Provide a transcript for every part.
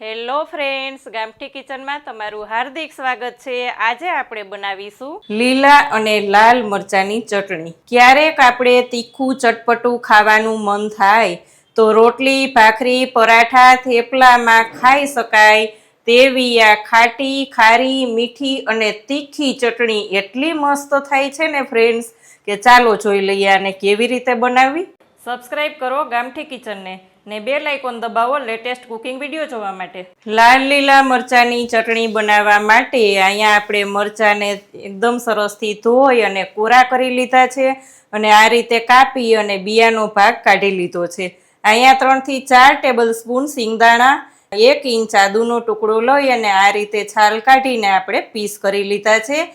Hello friends, ગામઠી કિચનમાં તમારું હાર્દિક સ્વાગત છે। આજે આપણે બનાવીશું લીલા અને લાલ મરચાની ચટણી। ક્યારેક આપણે તીખું ચટપટું ખાવાનું મન થાય તો રોટલી, ભાખરી, પરાઠા, થેપલામાં ખાઈ શકાય તેવી આ ખાટી, ખારી, મીઠી અને તીખી ચટણી એટલી મસ્ત થાય છે ને ફ્રેન્ડ્સ કે ચાલો જોઈ લઈએ આને કેવી રીતે બનાવવી। સબસ્ક્રાઇબ કરો ગામઠી કિચનને ને બેલ આઇકોન દબાવો લેટેસ્ટ કુકિંગ વિડીયો જોવા માટે। લાલ લીલા મરચાની ચટણી બનાવવા માટે અહીંયા આપણે મરચાને એકદમ સરસથી ધોઈ અને કોરા કરી લીધા છે અને આ રીતે કાપી અને બિયાનો ભાગ કાઢી લીધો છે। અહીંયા 3 થી 4 ટેબલ સ્પૂન સિંગદાણા, 1 ઇંચ આદુનો ટુકડો લઈ અને આ રીતે છાલ કાઢીને આપણે પીસ કરી લીધા છે।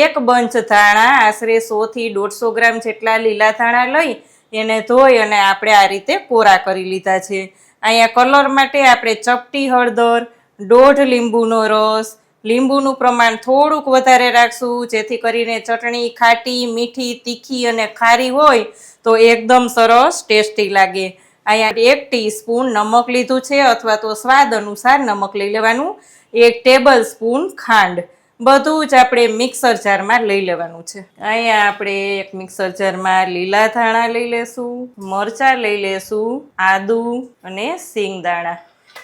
એક બંચ ધાણા, આશરે 100 થી 150 ગ્રામ જેટલા લીલા ધાણા લઈ એને ધોઈ અને આપણે આ રીતે કોરા કરી લીધા છે। અહીંયા કલર માટે આપણે ચપટી હળદર, 1.5 લીંબુનો રસ, લીંબુનું પ્રમાણ થોડુંક વધારે રાખશું જેથી કરીને ચટણી ખાટી, મીઠી, તીખી અને ખારી હોય તો એકદમ સરસ ટેસ્ટી લાગે। અહીંયા 1 ટીસ્પૂન નમક લીધું છે અથવા તો સ્વાદ અનુસાર નમક લઈ લેવાનું, 1 ટેબલ સ્પૂન ખાંડ, બધું જ આપણે મિક્સર જારમાં લઈ લેવાનું છે। અહીંયા આપણે એક મિક્સર જારમાં લીલા ધાણા લઈ લેશું, મરચાં લઈ લેશું, આદુ અને સિંગદાણા।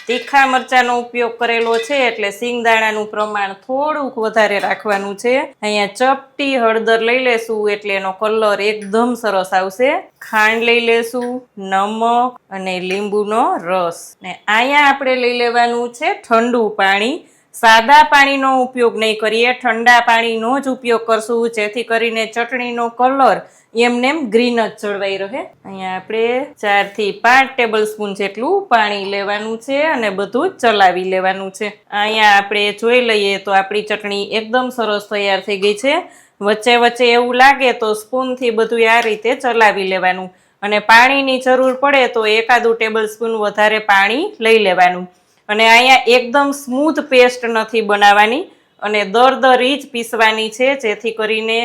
તીખા મરચાંનો ઉપયોગ કરેલો છે એટલે સિંગદાણાનું પ્રમાણ થોડુંક વધારે રાખવાનું છે। અહીંયા ચપટી હળદર લઈ લેશું એટલે એનો કલર એકદમ સરસ આવશે। ખાંડ લઈ લેશું, નમક અને લીંબુનો રસ ને અહીંયા આપણે લઈ લેવાનું છે ઠંડુ પાણી। સાદા પાણીનો ઉપયોગ નહીં કરીએ, ઠંડા પાણીનો જ ઉપયોગ કરશું જેથી કરીને ચટણીનો કલર એમનેમ ગ્રીન જ જળવાઈ રહે। અહીંયા આપણે 4 થી 5 ટેબલ સ્પૂન જેટલું પાણી લેવાનું છે અને બધું જ ચલાવી લેવાનું છે। અહીંયા આપણે જોઈ લઈએ તો આપણી ચટણી એકદમ સરસ તૈયાર થઈ ગઈ છે। વચ્ચે વચ્ચે એવું લાગે તો સ્પૂનથી બધું આ રીતે ચલાવી લેવાનું અને પાણીની જરૂર પડે તો 1 ટેબલ સ્પૂન વધારે પાણી લઈ લેવાનું। અને અહીંયા એકદમ સ્મૂથ પેસ્ટ નથી બનાવવાની અને દરદરી જ પીસવાની છે જેથી કરીને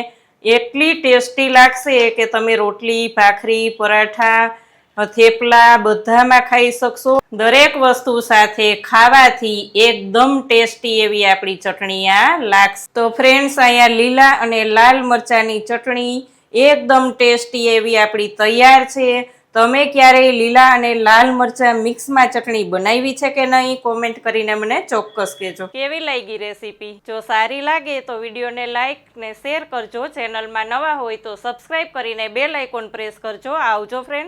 એટલી ટેસ્ટી લાગશે કે તમે રોટલી, ભાખરી, પરાઠા, થેપલા બધામાં ખાઈ શકશો। દરેક વસ્તુ સાથે ખાવાથી એકદમ ટેસ્ટી એવી આપણી ચટણી આ લાગશે। તો ફ્રેન્ડ્સ અહીંયા લીલા અને લાલ મરચાની ચટણી એકદમ ટેસ્ટી એવી આપણી તૈયાર છે। તમે ક્યારેય લીલા અને લાલ મરચાં મિક્સમાં ચટણી બનાવી છે કે નહીં કોમેન્ટ કરીને મને ચોક્કસ કહેજો। કેવી લાગી રેસીપી? જો સારી લાગે તો વિડીયોને લાઈક ને શેર કરજો। ચેનલમાં નવા હોય તો સબસ્ક્રાઈબ કરીને બેલ આઇકોન પ્રેસ કરજો। આવજો ફ્રેન્ડ।